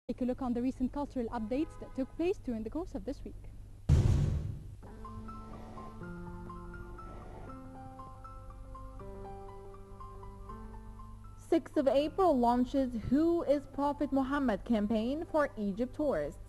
Take a look on the recent cultural updates that took place during the course of this week. 6th of April launches Who is Prophet Muhammad campaign for Egypt tourists.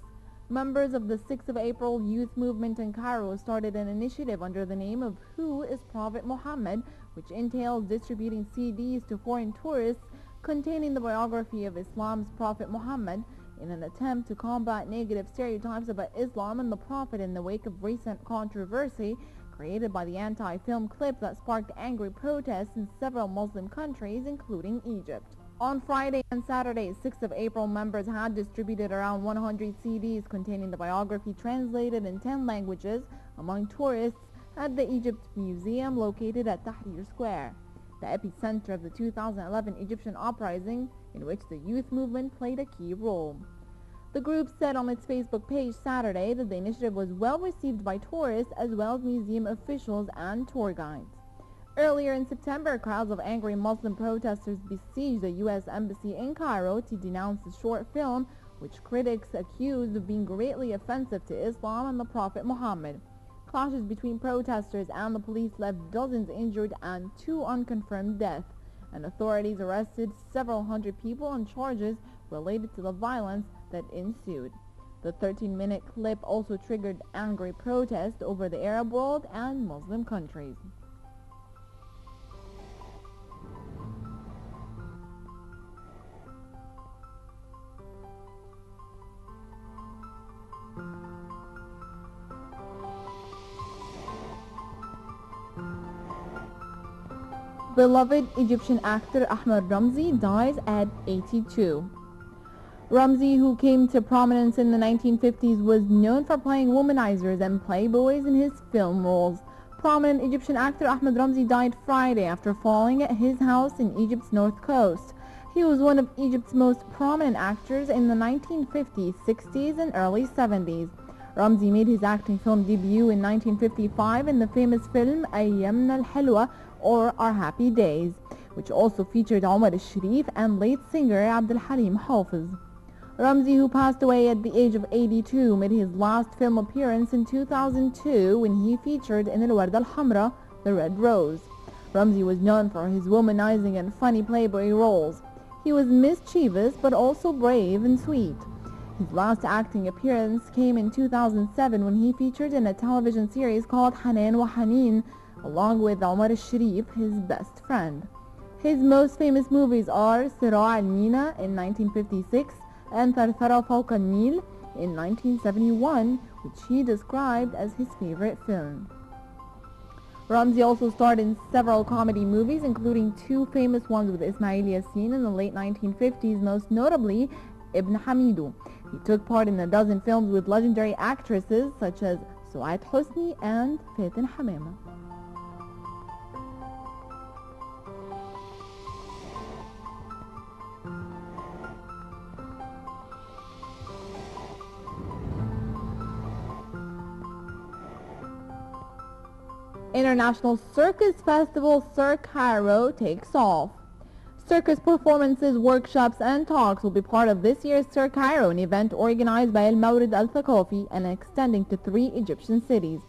Members of the 6th of April youth movement in Cairo started an initiative under the name of Who is Prophet Muhammad, which entails distributing CDs to foreign tourists containing the biography of Islam's Prophet Muhammad in an attempt to combat negative stereotypes about Islam and the Prophet in the wake of recent controversy created by the anti-film clip that sparked angry protests in several Muslim countries, including Egypt. On Friday and Saturday, 6th of April, members had distributed around 100 CDs containing the biography translated in 10 languages among tourists at the Egypt Museum located at Tahrir Square, the epicenter of the 2011 Egyptian uprising in which the youth movement played a key role. The group said on its Facebook page Saturday that the initiative was well received by tourists as well as museum officials and tour guides. Earlier in September, crowds of angry Muslim protesters besieged the U.S. Embassy in Cairo to denounce the short film, which critics accused of being greatly offensive to Islam and the Prophet Muhammad. Clashes between protesters and the police left dozens injured and 2 unconfirmed deaths, and authorities arrested several hundred people on charges related to the violence that ensued. The 13-minute clip also triggered angry protests over the Arab world and Muslim countries. Beloved Egyptian actor Ahmed Ramzi dies at 82. Ramzi, who came to prominence in the 1950s, was known for playing womanizers and playboys in his film roles. Prominent Egyptian actor Ahmed Ramzi died Friday after falling at his house in Egypt's north coast. He was one of Egypt's most prominent actors in the 1950s, 60s, and early 70s. Ramzi made his acting film debut in 1955 in the famous film Ayyamna al-Halwa, or Our Happy Days, which also featured Omar al-Sharif and late singer Abdul Halim Hafiz. Ramzi, who passed away at the age of 82, made his last film appearance in 2002 when he featured in Al-Ward al-Hamra, The Red Rose. Ramzi was known for his womanizing and funny playboy roles. He was mischievous but also brave and sweet. His last acting appearance came in 2007 when he featured in a television series called Hanan wa Hanin, along with Omar al-Sharif, his best friend. His most famous movies are Sira al-Mina in 1956 and Tharthara Fawq al-Nil in 1971, which he described as his favorite film. Ramzi also starred in several comedy movies, including 2 famous ones with Ismail Yassin in the late 1950s, most notably Ibn Hamidu. He took part in a dozen films with legendary actresses such as Su'ad Hosni and Fatin Hamama. International Circus Festival Cirque Cairo takes off. Circus performances, workshops, and talks will be part of this year's Cirque Cairo, an event organized by Al Mawrid Al Thaqafi and extending to 3 Egyptian cities.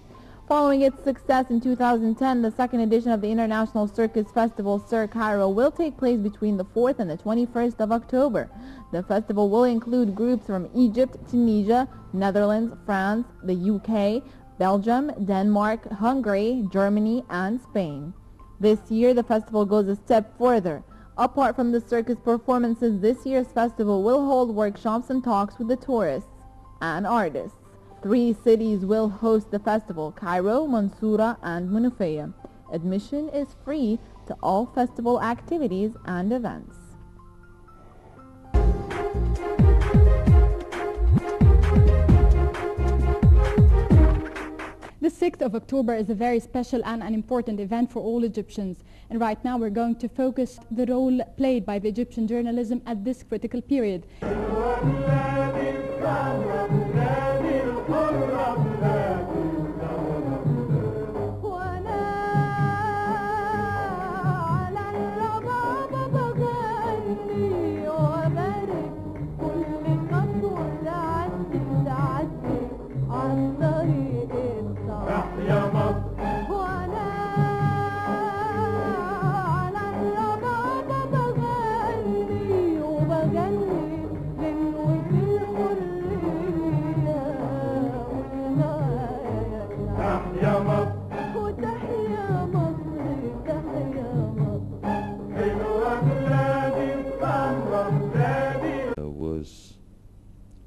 Following its success in 2010, the second edition of the International Circus Festival Cirque Cairo will take place between the 4th and the 21st of October. The festival will include groups from Egypt, Tunisia, Netherlands, France, the UK, Belgium, Denmark, Hungary, Germany, and Spain. This year, the festival goes a step further. Apart from the circus performances, this year's festival will hold workshops and talks with the tourists and artists. 3 cities will host the festival: Cairo, Mansoura, and Munufiyah. Admission is free to all festival activities and events. The 6th of October is a very special and an important event for all Egyptians. And right now we're going to focus the role played by the Egyptian journalism at this critical period.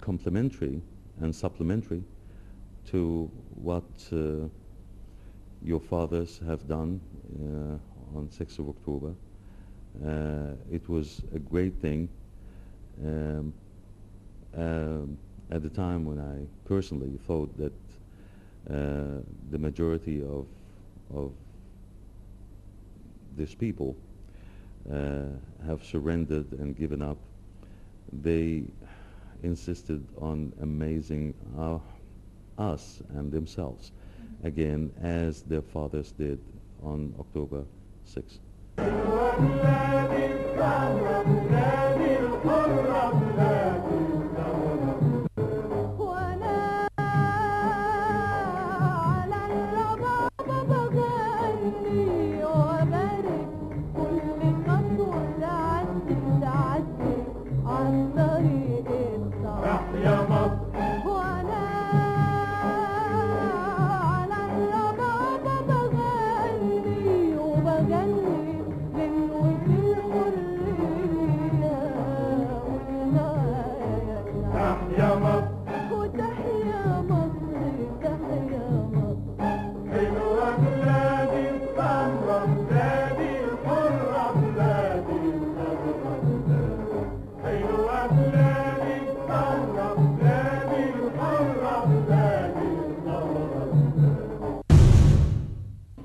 complementary and supplementary to what your fathers have done on 6th of October. It was a great thing. At the time when I personally thought that the majority of these people have surrendered and given up, they insisted on amazing us and themselves again, as their fathers did on October 6th.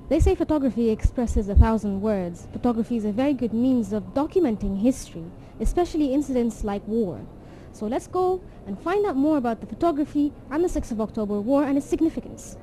They say photography expresses 1,000 words. Photography is a very good means of documenting history, especially incidents like war. So let's go and find out more about the photography and the 6th of October War and its significance.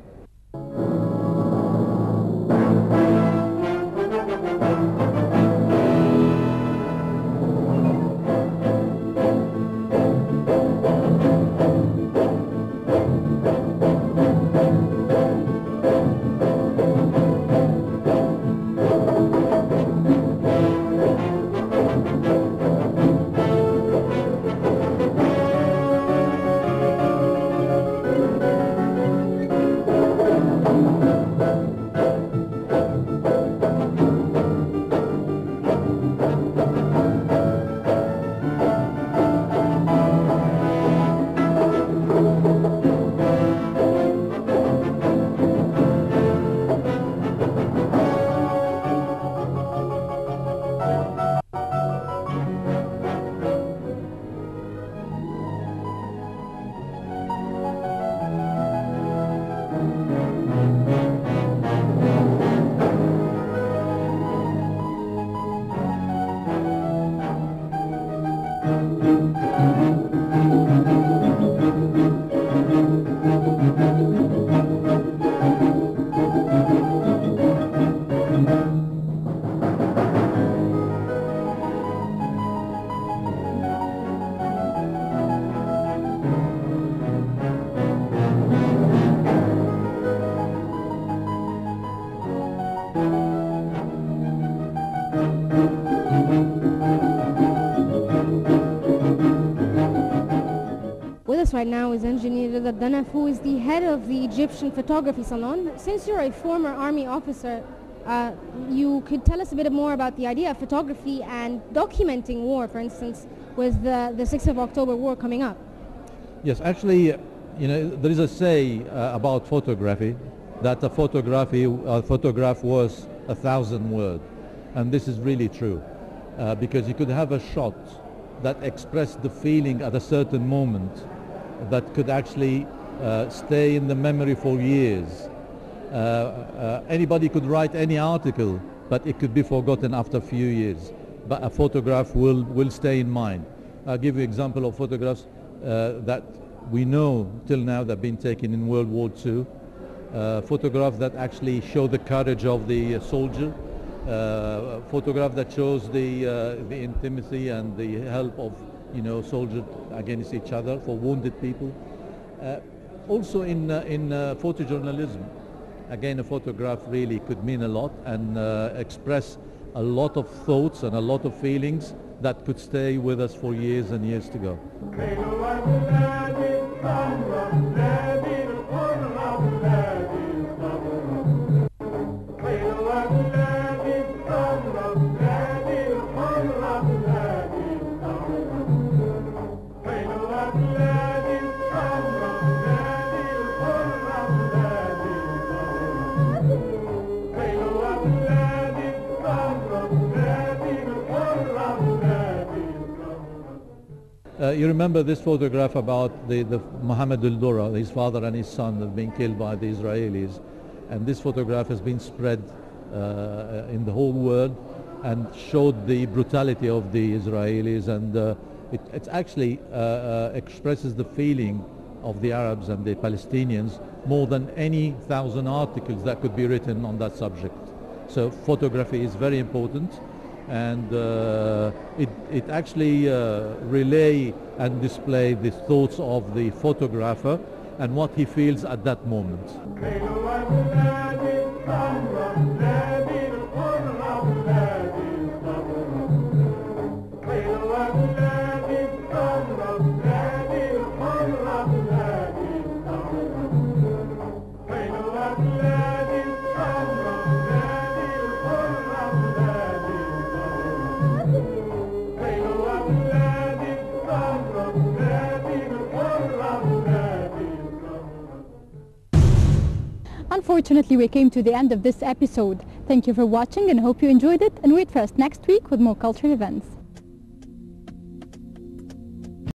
Right now is Engineer Rida Danaf, who is the head of the Egyptian Photography Salon. Since you're a former army officer, you could tell us a bit more about the idea of photography and documenting war, for instance, with the 6th of October war coming up. Yes, actually, you know, there is a say about photography that a photograph was 1,000 words, and this is really true, because you could have a shot that expressed the feeling at a certain moment that could actually stay in the memory for years. Anybody could write any article, but it could be forgotten after a few years. But a photograph will stay in mind. I'll give you an example of photographs that we know till now that have been taken in World War II. Photographs that actually show the courage of the soldier. Photograph that shows the intimacy and the help of soldiers against each other for wounded people. Also in photojournalism, again, a photograph really could mean a lot and express a lot of thoughts and a lot of feelings that could stay with us for years and years to go. You remember this photograph about the Mohammed al-Dura, his father and his son have been killed by the Israelis, and this photograph has been spread in the whole world and showed the brutality of the Israelis, and it actually expresses the feeling of the Arabs and the Palestinians more than any 1,000 articles that could be written on that subject. So photography is very important, and it actually relay and display the thoughts of the photographer and what he feels at that moment. Unfortunately, we came to the end of this episode. Thank you for watching and hope you enjoyed it, and wait for us next week with more cultural events.